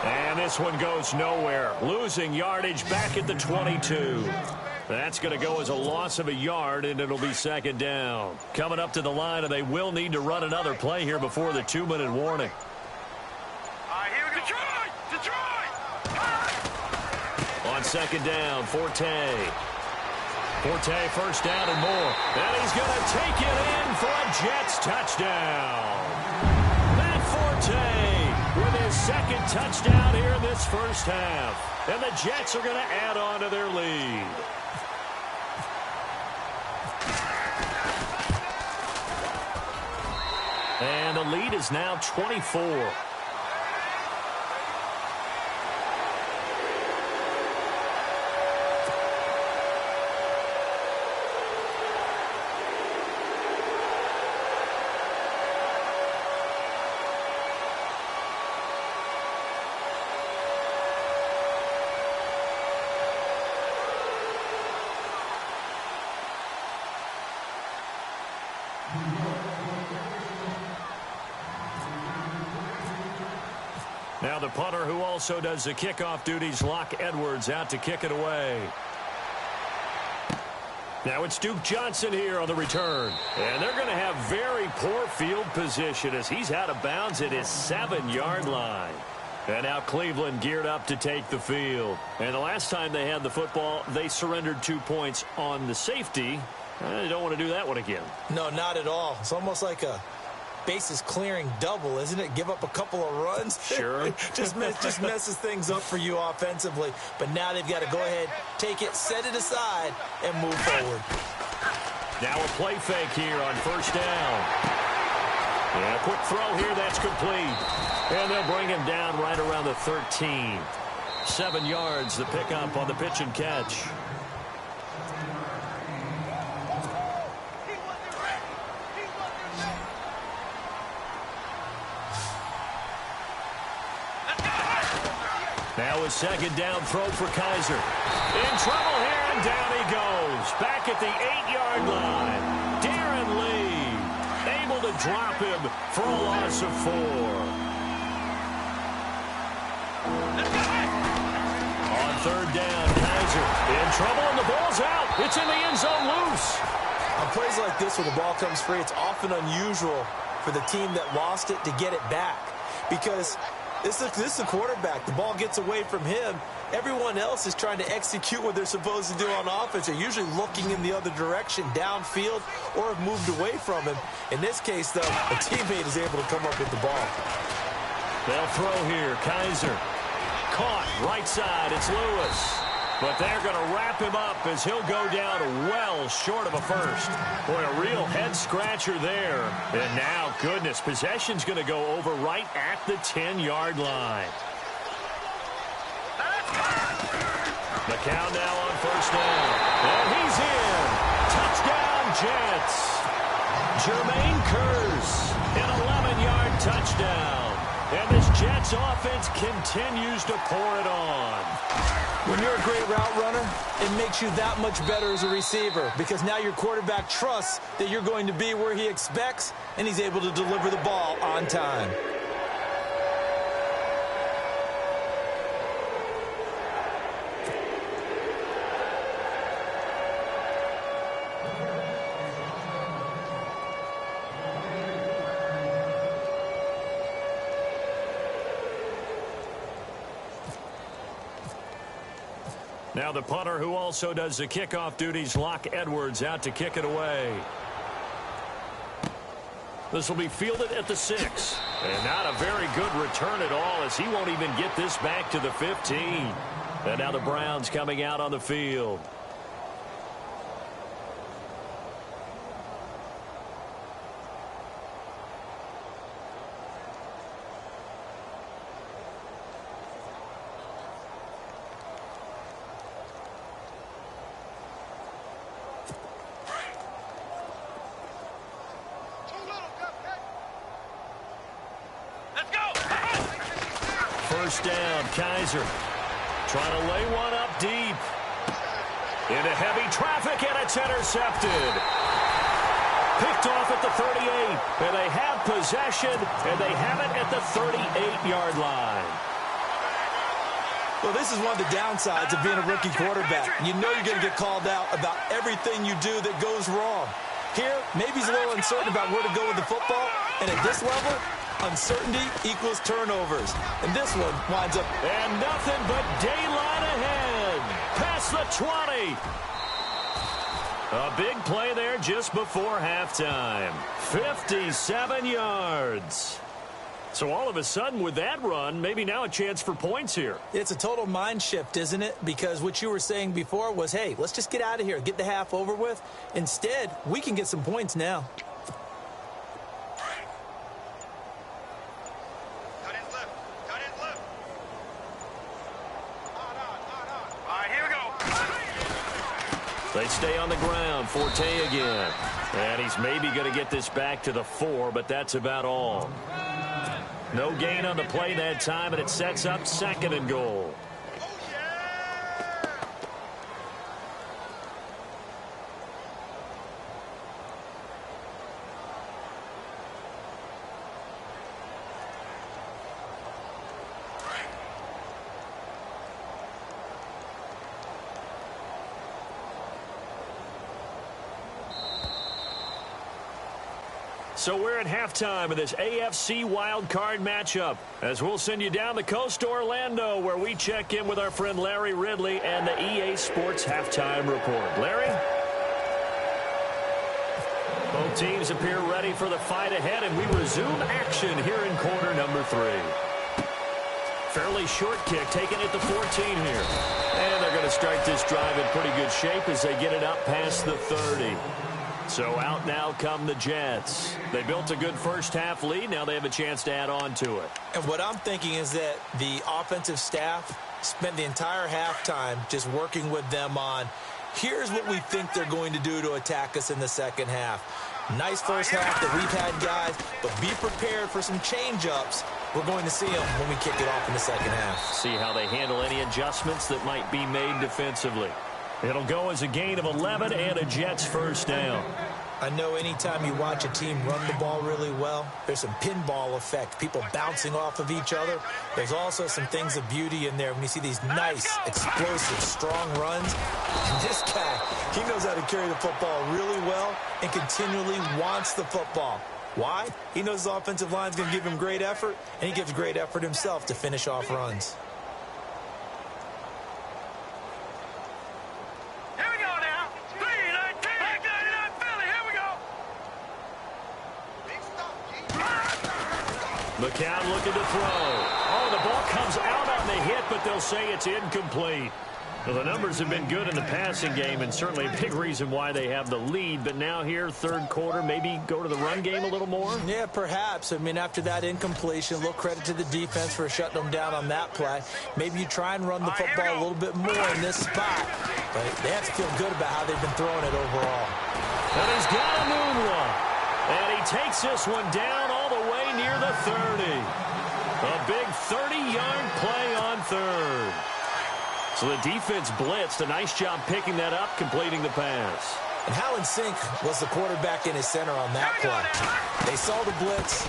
And this one goes nowhere. Losing yardage back at the 22. That's going to go as a loss of a yard, and it'll be second down. Coming up to the line, and they will need to run another play here before the 2-minute warning. Here we go. Detroit! On second down, Forte. Forte first down and more. And he's going to take it in for a Jets touchdown. Matt Forte with his second touchdown here in this first half. And the Jets are going to add on to their lead. And the lead is now 24. Now the punter who also does the kickoff duties, Locke Edwards, out to kick it away. Now it's Duke Johnson here on the return. And they're going to have very poor field position as he's out of bounds at his 7-yard line. And now Cleveland geared up to take the field. And the last time they had the football, they surrendered 2 points on the safety. They don't want to do that one again. No, not at all. It's almost like a bases clearing double, isn't it? Give up a couple of runs. Sure. just messes things up for you offensively. But now they've got to go ahead, take it, set it aside, and move forward. Now a play fake here on first down. And a quick throw here, that's complete. And they'll bring him down right around the 13. 7 yards, the pickup on the pitch and catch. Now a second down throw for Kaiser. In trouble here, and down he goes. Back at the 8-yard line. Darren Lee able to drop him for a loss of 4. On third down, Kaiser in trouble, and the ball's out. It's in the end zone loose. On plays like this where the ball comes free, it's often unusual for the team that lost it to get it back. Because this is the quarterback. The ball gets away from him. Everyone else is trying to execute what they're supposed to do on offense. They're usually looking in the other direction, downfield, or have moved away from him. In this case, though, a teammate is able to come up with the ball. They'll throw here. Kaiser. Caught. Right side. It's Lewis. But they're going to wrap him up as he'll go down well short of a first. Boy, a real head-scratcher there. And now, goodness, possession's going to go over right at the 10-yard line. The count now on first down. And he's in. Touchdown, Jets. Jermaine Kearse, an 11-yard touchdown. And this Jets offense continues to pour it on. When you're a great route runner, it makes you that much better as a receiver because now your quarterback trusts that you're going to be where he expects, and he's able to deliver the ball on time. Now the punter who also does the kickoff duties, Locke Edwards, out to kick it away. This will be fielded at the 6. And not a very good return at all as he won't even get this back to the 15. And now the Browns coming out on the field. First down, Kaiser trying to lay one up deep. Into heavy traffic, and it's intercepted. Picked off at the 38, and they have possession, and they have it at the 38-yard line. Well, this is one of the downsides of being a rookie quarterback. You know you're going to get called out about everything you do that goes wrong. Here, maybe he's a little uncertain about where to go with the football. And at this level, uncertainty equals turnovers. And this one winds up. And nothing but daylight ahead. Past the 20. A big play there just before halftime. 57 yards. So all of a sudden with that run, maybe now a chance for points here. It's a total mind shift, isn't it? Because what you were saying before was, hey, let's just get out of here, get the half over with. Instead, we can get some points now. Cut in left. Cut in left. All right, here we go. They stay on the ground. Forte again. And he's maybe going to get this back to the 4, but that's about all. No gain on the play that time, and it sets up 2nd and goal. So we're at halftime of this AFC wildcard matchup, as we'll send you down the coast to Orlando, where we check in with our friend Larry Ridley and the EA Sports Halftime Report. Larry? Both teams appear ready for the fight ahead, and we resume action here in quarter number 3. Fairly short kick, taken at the 14 here. And they're going to start this drive in pretty good shape as they get it up past the 30. So out now come the Jets. They built a good first-half lead. Now they have a chance to add on to it. And what I'm thinking is that the offensive staff spent the entire halftime just working with them on, here's what we think they're going to do to attack us in the second half. Nice first half that we've had, guys, but be prepared for some change-ups. We're going to see them when we kick it off in the second half. See how they handle any adjustments that might be made defensively. It'll go as a gain of 11 and a Jets first down. I know anytime you watch a team run the ball really well, there's some pinball effect, people bouncing off of each other. There's also some things of beauty in there when you see these nice, explosive, strong runs. And this guy, he knows how to carry the football really well and continually wants the football. Why? He knows his offensive line's going to give him great effort, and he gives great effort himself to finish off runs. McCown looking to throw. Oh, the ball comes out on the hit, but they'll say it's incomplete. Well, the numbers have been good in the passing game, and certainly a big reason why they have the lead. But now here, third quarter, maybe go to the run game a little more? Yeah, perhaps. I mean, after that incompletion, a little credit to the defense for shutting them down on that play. Maybe you try and run the football a little bit more in this spot. But they have to feel good about how they've been throwing it overall. And he's got a noon one. And he takes this one down all the way near the 30. A big 30-yard play on third. So the defense blitzed. A nice job picking that up, completing the pass. And how in sync was the quarterback in his center on that play? They saw the blitz,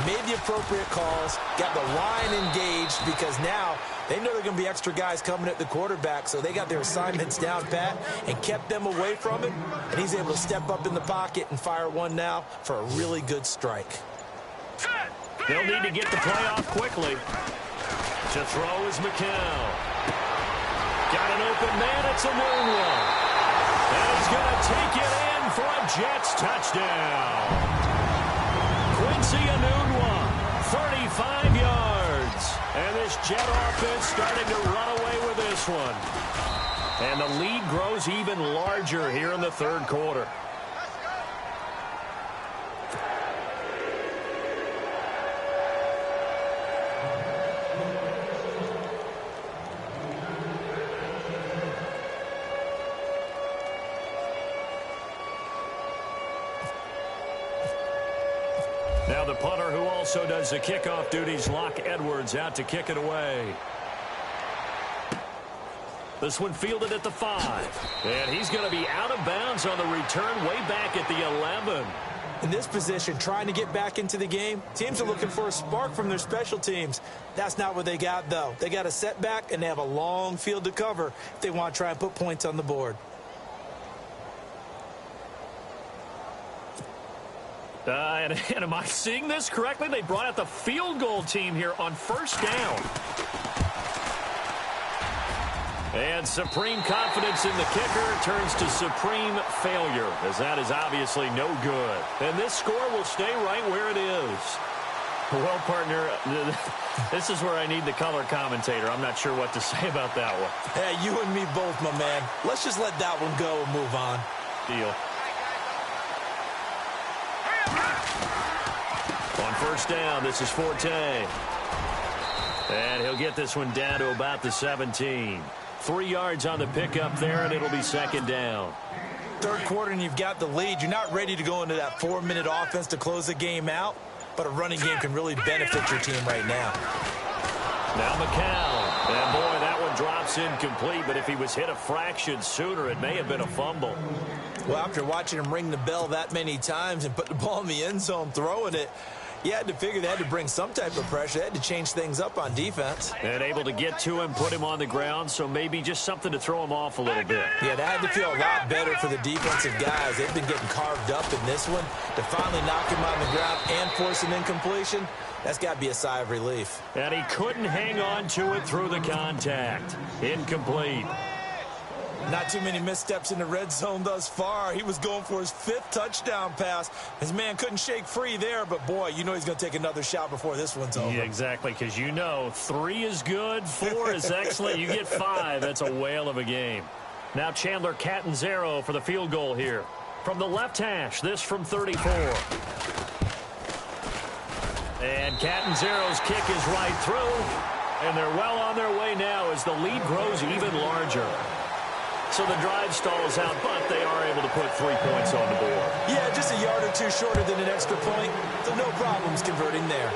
made the appropriate calls, got the line engaged, because now they know there are going to be extra guys coming at the quarterback, so they got their assignments down pat and kept them away from it, and he's able to step up in the pocket and fire one now for a really good strike. They'll need to get the play off quickly. To throw is McCown. Got an open man, it's a noon one. And he's going to take it in for a Jets touchdown. Quincy Enunwa, 35 yards. And this Jet offense starting to run away with this one. And the lead grows even larger here in the third quarter. Now the punter who also does the kickoff duties, Locke Edwards, out to kick it away. This one fielded at the 5. And he's going to be out of bounds on the return way back at the 11. In this position, trying to get back into the game, teams are looking for a spark from their special teams. That's not what they got, though. They got a setback, and they have a long field to cover if they want to try and put points on the board. And am I seeing this correctly? They brought out the field goal team here on first down. And supreme confidence in the kicker turns to supreme failure, as that is obviously no good. And this score will stay right where it is. Well, partner, this is where I need the color commentator. I'm not sure what to say about that one. Hey, you and me both, my man. Let's just let that one go and move on. Deal. On first down, this is Forte. And he'll get this one down to about the 17. 3 yards on the pickup there, and it'll be second down. Third quarter, and you've got the lead. You're not ready to go into that 4-minute offense to close the game out, but a running game can really benefit your team right now. Now McCown. And, boy, that one drops incomplete, but if he was hit a fraction sooner, it may have been a fumble. Well, after watching him ring the bell that many times and put the ball in the end zone throwing it, you had to figure they had to bring some type of pressure. They had to change things up on defense. And able to get to him, put him on the ground, so maybe just something to throw him off a little bit. Yeah, that had to feel a lot better for the defensive guys. They've been getting carved up in this one. To finally knock him on the ground and force an incompletion, that's got to be a sigh of relief. And he couldn't hang on to it through the contact. Incomplete. Not too many missteps in the red zone thus far. He was going for his 5th touchdown pass. His man couldn't shake free there, but, boy, you know he's going to take another shot before this one's over. Yeah, exactly, because you know 3 is good, 4 is excellent. You get 5. That's a whale of a game. Now Chandler Catanzaro for the field goal here. From the left hash, this from 34. And Catanzaro's kick is right through. And they're well on their way now as the lead grows even larger. So the drive stalls out, but they are able to put 3 points on the board. Yeah, just a yard or two shorter than an extra point, so no problems converting there.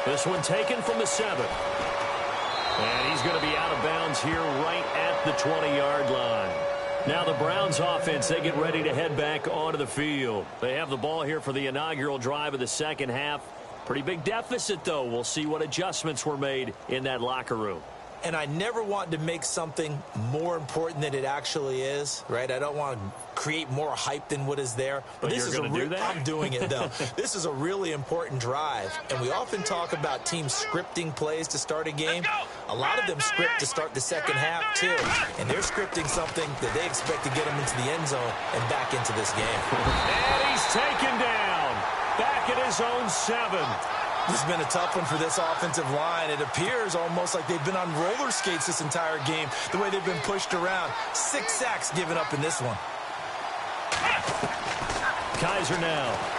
This one taken from the 7. And he's going to be out of bounds here right at the 20-yard line. Now the Browns offense, they get ready to head back onto the field. They have the ball here for the inaugural drive of the second half. Pretty big deficit, though. We'll see what adjustments were made in that locker room. And I never want to make something more important than it actually is, right? I don't want to create more hype than what is there. But this you're going to do that? I'm doing it, though. This is a really important drive. And we often talk about teams scripting plays to start a game. A lot of them script to start the second half, too. And they're scripting something that they expect to get them into the end zone and back into this game. And he's taken down. Back at his own 7. This has been a tough one for this offensive line. It appears almost like they've been on roller skates this entire game, the way they've been pushed around. 6 sacks given up in this one. Kaiser now.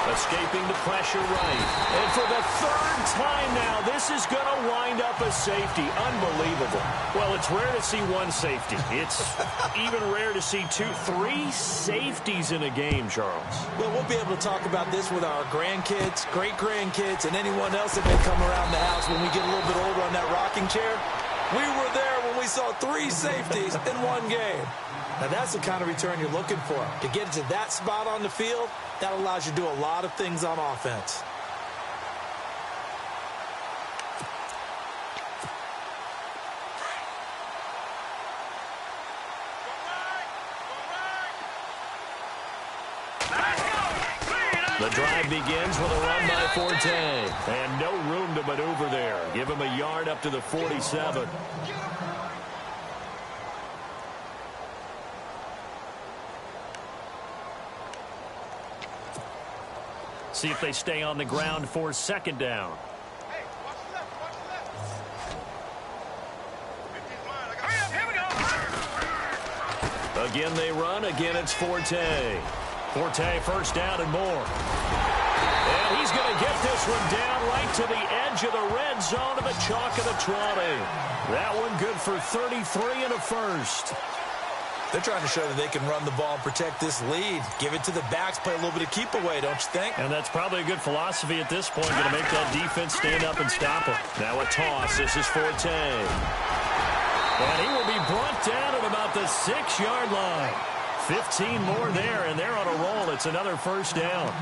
Escaping the pressure right. And for the 3rd time now, this is going to wind up a safety. Unbelievable. Well, it's rare to see 1 safety. It's even rare to see 3 safeties in a game, Charles. Well, we'll be able to talk about this with our grandkids, great-grandkids, and anyone else that may come around the house when we get a little bit older on that rocking chair. We were there when we saw 3 safeties in one game. Now, that's the kind of return you're looking for. To get to that spot on the field, that allows you to do a lot of things on offense. The drive begins with a run by Forte. And no room to maneuver there. Give him a yard up to the 47. See if they stay on the ground for second down. Hey, watch the left, watch the left. Here we go. Again they run. Again it's Forte. Forte first down and more. And he's going to get this one down right to the edge of the red zone of the chalk of the 20. That one good for 33 and a first. They're trying to show that they can run the ball and protect this lead. Give it to the backs, play a little bit of keep away, don't you think? And that's probably a good philosophy at this point, going to make that defense stand up and stop him. Now a toss. This is Forte. And he will be brought down at about the 6-yard line. 15 more there, and they're on a roll. It's another first down.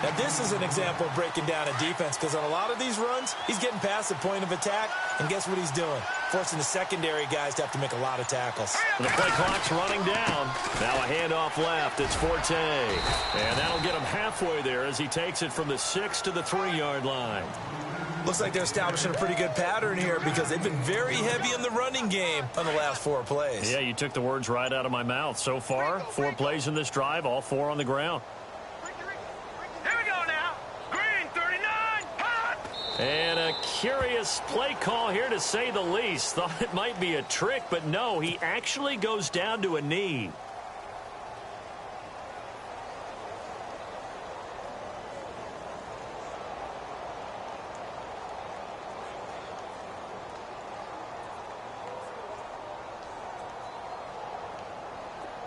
Now, this is an example of breaking down a defense because on a lot of these runs, he's getting past the point of attack, and guess what he's doing? Forcing the secondary guys to have to make a lot of tackles. The play clock's running down. Now a handoff left. It's Forte. And that'll get him halfway there as he takes it from the 6 to the 3-yard line. Looks like they're establishing a pretty good pattern here because they've been very heavy in the running game on the last 4 plays. Yeah, you took the words right out of my mouth. So far, 4 plays in this drive, all 4 on the ground. And a curious play call here, to say the least. Thought it might be a trick, but no, he actually goes down to a knee.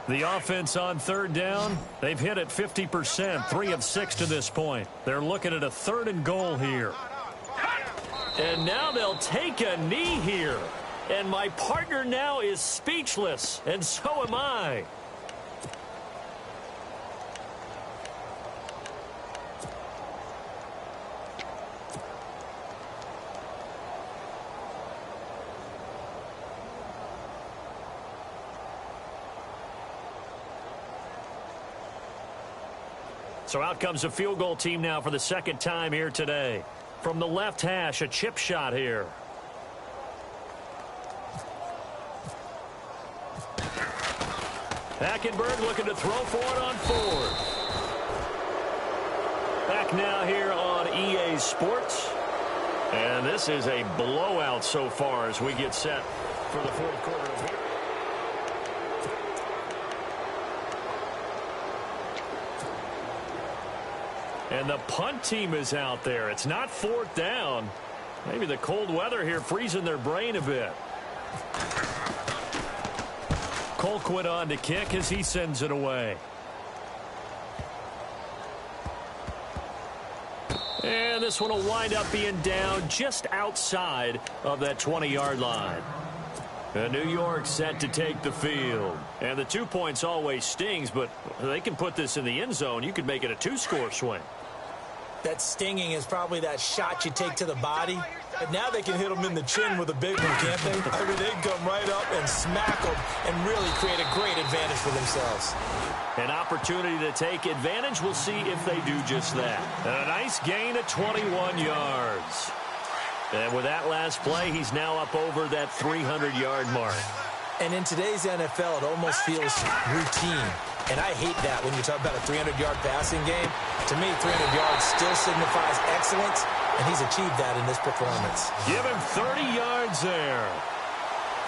The offense on 3rd down, they've hit it 50%, 3 of 6 to this point. They're looking at a 3rd and goal here. And now they'll take a knee here. And my partner now is speechless, and so am I. So out comes a field goal team now for the 2nd time here today. From the left hash, a chip shot here. Hackenberg looking to throw for it on 4th. Back now here on EA Sports. And this is a blowout so far as we get set for the 4th quarter of here. And the punt team is out there. It's not 4th down. Maybe the cold weather here freezing their brain a bit. Colquitt on to kick as he sends it away. And this one will wind up being down just outside of that 20-yard line. And New York set to take the field. And the 2 points always stings, but they can put this in the end zone. You could make it a 2-score swing. That stinging is probably that shot you take to the body. And now they can hit them in the chin with a big one, can't they? I mean, they can come right up and smack them and really create a great advantage for themselves. An opportunity to take advantage. We'll see if they do just that. And a nice gain of 21 yards. And with that last play, he's now up over that 300-yard mark. And in today's NFL, it almost feels routine. And I hate that when you talk about a 300-yard passing game. To me, 300 yards still signifies excellence, and he's achieved that in this performance. Give him 30 yards there.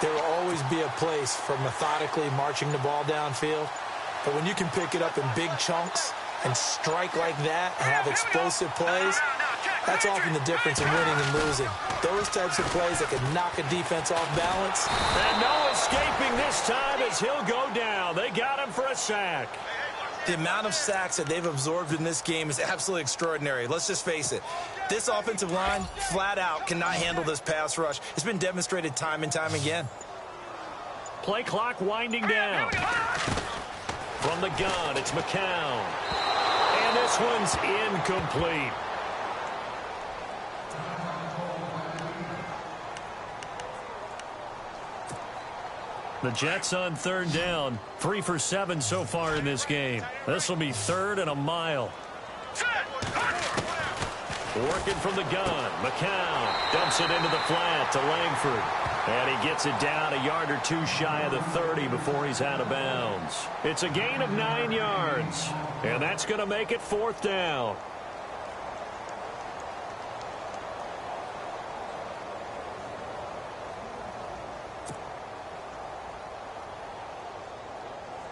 There will always be a place for methodically marching the ball downfield. But when you can pick it up in big chunks and strike like that and have explosive plays, that's often the difference in winning and losing. Those types of plays that can knock a defense off balance. And no escaping this time as he'll go down. They got him for a sack. The amount of sacks that they've absorbed in this game is absolutely extraordinary. Let's just face it. This offensive line, flat out, cannot handle this pass rush. It's been demonstrated time and time again. Play clock winding down. From the gun, it's McCown. And this one's incomplete. The Jets on 3rd down, 3 for 7 so far in this game. This will be 3rd and a mile. Working from the gun, McCown dumps it into the flat to Langford. And he gets it down a yard or 2 shy of the 30 before he's out of bounds. It's a gain of 9 yards. And that's going to make it 4th down.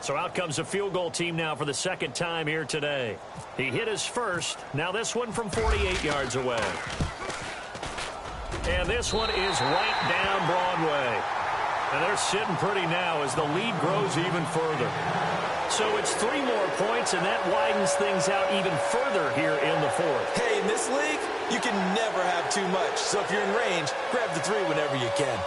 So out comes a field goal team now for the 2nd time here today. He hit his first. Now this one from 48 yards away. And this one is right down Broadway. And they're sitting pretty now as the lead grows even further. So it's 3 more points, and that widens things out even further here in the 4th. Hey, in this league, you can never have too much. So if you're in range, grab the 3 whenever you can.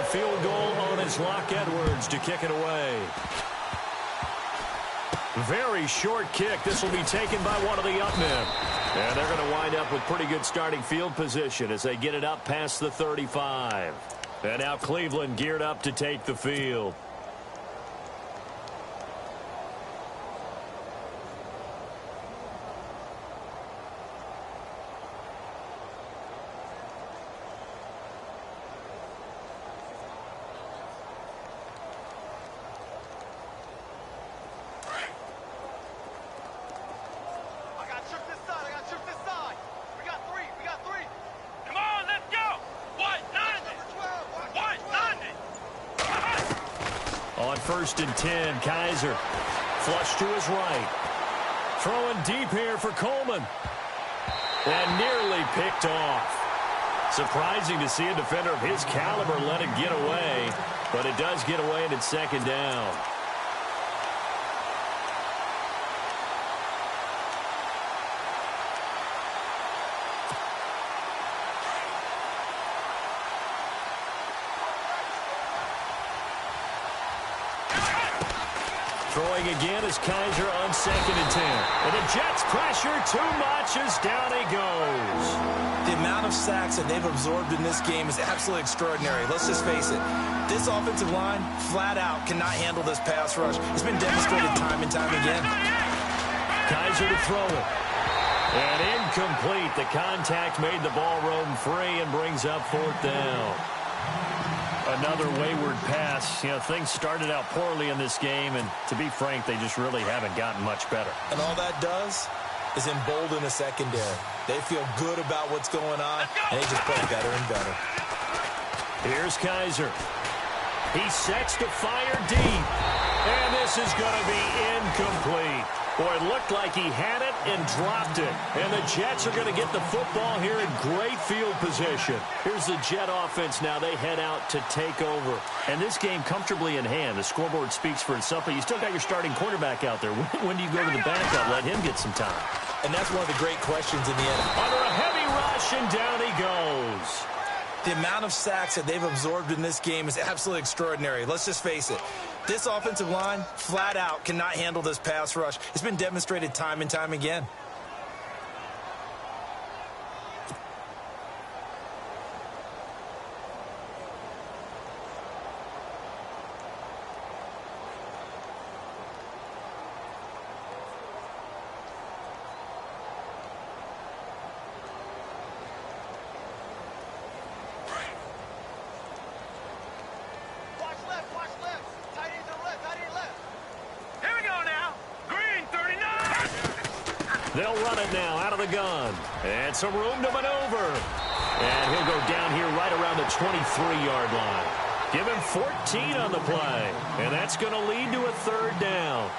field goal on his Locke Edwards to kick it away. Very short kick. This will be taken by one of the up men. And they're going to wind up with pretty good starting field position as they get it up past the 35. And now Cleveland geared up to take the field. On 1st and 10, Kaiser. Flush to his right. Throwing deep here for Coleman. And nearly picked off. Surprising to see a defender of his caliber let it get away. But it does get away and it's 2nd down. Throwing again is Kaiser on 2nd and 10. And the Jets pressure too much as down he goes. The amount of sacks that they've absorbed in this game is absolutely extraordinary. Let's just face it. This offensive line, flat out, cannot handle this pass rush. It's been demonstrated time and time again. Kaiser to throw it. And incomplete. The contact made the ball roam free and brings up 4th down. Another wayward pass. You know, things started out poorly in this game, and to be frank, they just really haven't gotten much better. And all that does is embolden the secondary. They feel good about what's going on, and they just play better and better. Here's Kaiser. He sets to fire deep, and this is going to be incomplete. Boy, it looked like he had it and dropped it. And the Jets are going to get the football here in great field position. Here's the Jet offense now. They head out to take over. And this game comfortably in hand. The scoreboard speaks for itself, but you still got your starting quarterback out there. When do you go to the backup? Let him get some time. And that's one of the great questions in the NFL. Under a heavy rush, and down he goes. The amount of sacks that they've absorbed in this game is absolutely extraordinary. Let's just face it. This offensive line, flat out, cannot handle this pass rush. It's been demonstrated time and time again. They'll run it now out of the gun. And some room to maneuver. And he'll go down here right around the 23-yard line. Give him 14 on the play. And that's going to lead to a 3rd down.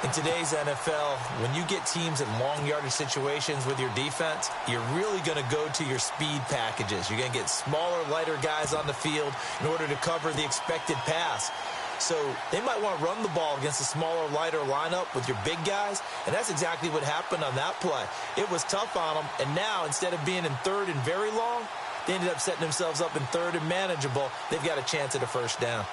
In today's NFL, when you get teams in long yardage situations with your defense, you're really going to go to your speed packages. You're going to get smaller, lighter guys on the field in order to cover the expected pass. So they might want to run the ball against a smaller, lighter lineup with your big guys, and that's exactly what happened on that play. It was tough on them, and now instead of being in 3rd and very long, they ended up setting themselves up in 3rd and manageable. They've got a chance at a 1st down.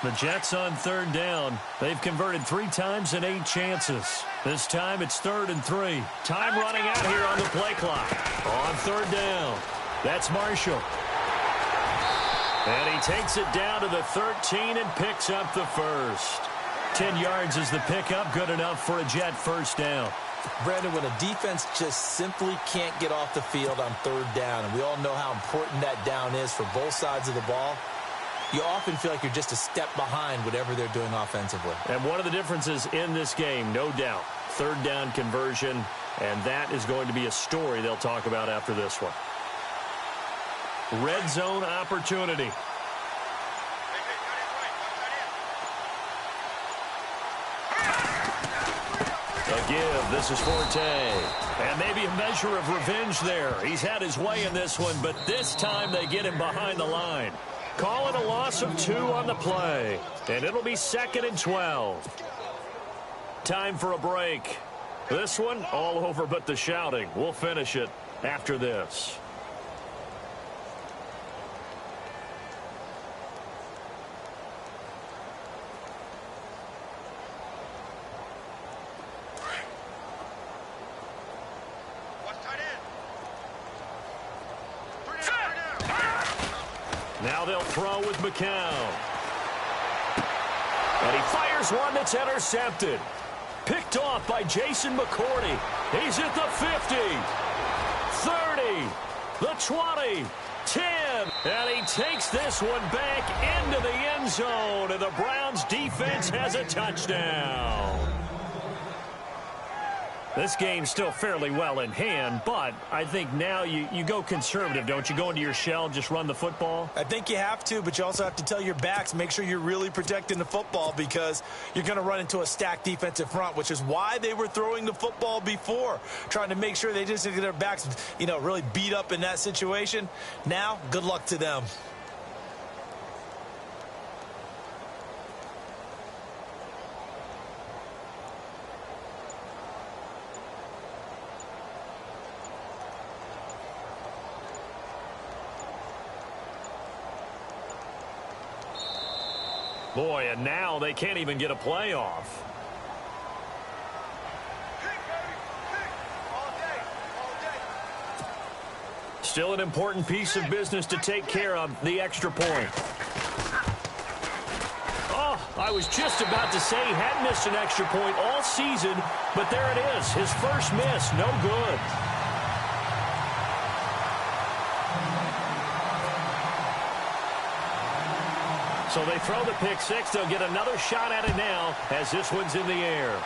The Jets on 3rd down. They've converted 3 times in 8 chances. This time it's 3rd and 3. Time running out here on the play clock. On 3rd down. That's Marshall. And he takes it down to the 13 and picks up the 1st. 10 yards is the pickup. Good enough for a Jet 1st down. Brandon, when a defense just simply can't get off the field on 3rd down, and we all know how important that down is for both sides of the ball, you often feel like you're just a step behind whatever they're doing offensively. And one of the differences in this game, no doubt, 3rd down conversion, and that is going to be a story they'll talk about after this one. Red zone opportunity. A give. This is Forte. And maybe a measure of revenge there. He's had his way in this one, but this time they get him behind the line. Calling a loss of 2 on the play. And it'll be 2nd and 12. Time for a break. This one, all over but the shouting. We'll finish it after this. Now they'll throw with McCown. And he fires one that's intercepted. Picked off by Jason McCourty. He's at the 50, 30, the 20, 10. And he takes this one back into the end zone. And the Browns defense has a touchdown. This game's still fairly well in hand, but I think now you go conservative, don't you? Go into your shell, just run the football? I think you have to, but you also have to tell your backs, make sure you're really protecting the football because you're going to run into a stacked defensive front, which is why they were throwing the football before, trying to make sure they just get their backs, really beat up in that situation. Now, good luck to them. Boy, and now they can't even get a playoff. Still an important piece of business to take care of, the extra point. Oh, I was just about to say he hadn't missed an extra point all season, but there it is, his first miss, no good. So they throw the pick six. They'll get another shot at it now as this one's in the air.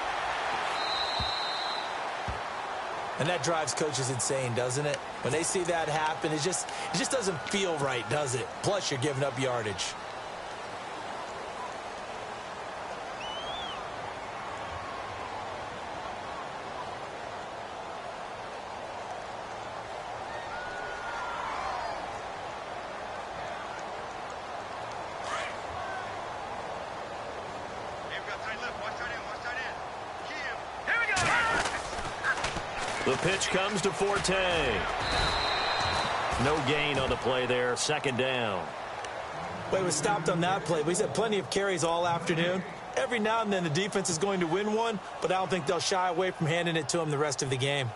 And that drives coaches insane, doesn't it? When they see that happen, it just doesn't feel right, does it? Plus, you're giving up yardage. The pitch comes to Forte. No gain on the play there, second down. Well, he was stopped on that play, but he's had plenty of carries all afternoon. Every now and then the defense is going to win one, but I don't think they'll shy away from handing it to him the rest of the game.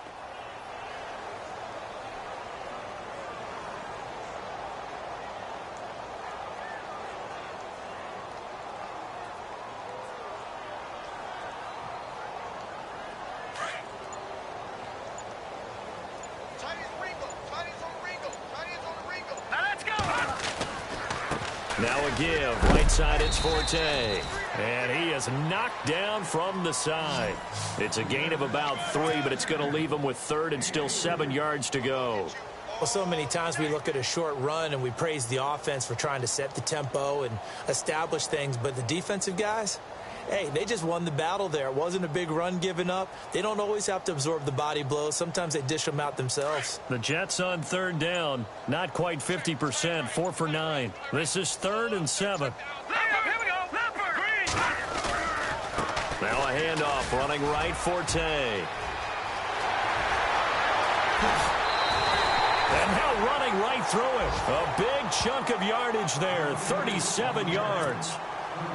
Now a give. Right side, it's Forte. And he is knocked down from the side. It's a gain of about 3, but it's going to leave him with third and still 7 yards to go. Well, so many times we look at a short run and we praise the offense for trying to set the tempo and establish things, but the defensive guys, hey, they just won the battle there. It wasn't a big run given up. They don't always have to absorb the body blows. Sometimes they dish them out themselves. The Jets on third down, not quite 50%, 4 for 9. This is 3rd and 7. Now a handoff, running right, Forte. And now running right through it. A big chunk of yardage there, 37 yards.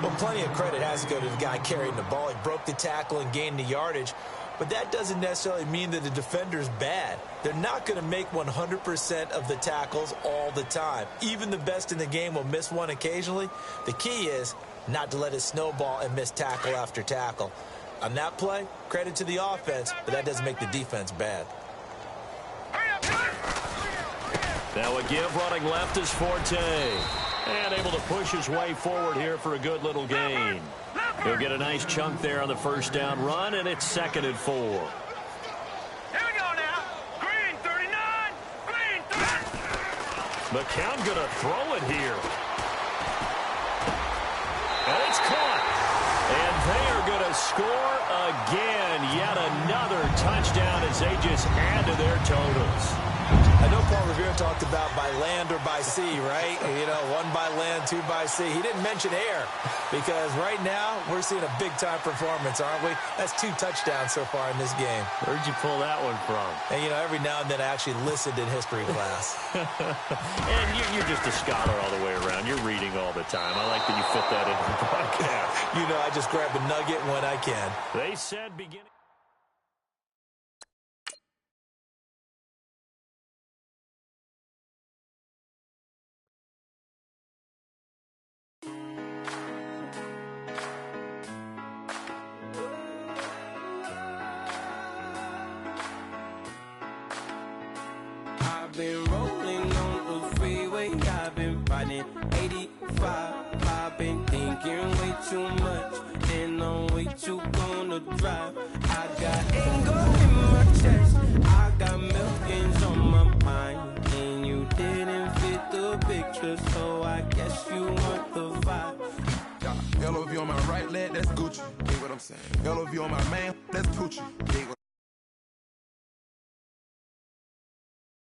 Well, plenty of credit has to go to the guy carrying the ball. He broke the tackle and gained the yardage. But that doesn't necessarily mean that the defender's bad. They're not going to make 100% of the tackles all the time. Even the best in the game will miss one occasionally. The key is not to let it snowball and miss tackle after tackle. On that play, credit to the offense, but that doesn't make the defense bad. Now a give running left is Forte. And able to push his way forward here for a good little gain. He'll get a nice chunk there on the first down run, and it's 2nd and 4. Here we go now. Green 39. Green 30. McCown going to throw it here. And it's caught. And they are going to score again. Yet another touchdown as they just add to their totals. I know Paul Revere talked about by land or by sea, right? One by land, 2 by sea. He didn't mention air because right now we're seeing a big-time performance, aren't we? That's 2 touchdowns so far in this game. Where'd you pull that one from? And, every now and then I actually listened in history class. And you're just a scholar all the way around. You're reading all the time. I like that you fit that into the podcast. I just grab a nugget when I can. They said beginning. 5. I've been thinking way too much, and I'm way too gonna drive. I got anger in my chest, I got millions on my mind, and you didn't fit the picture, so I guess you want the vibe. LOV on my right leg, that's Gucci. Dig what I'm saying? LOV on my man, that's Gucci. Dig what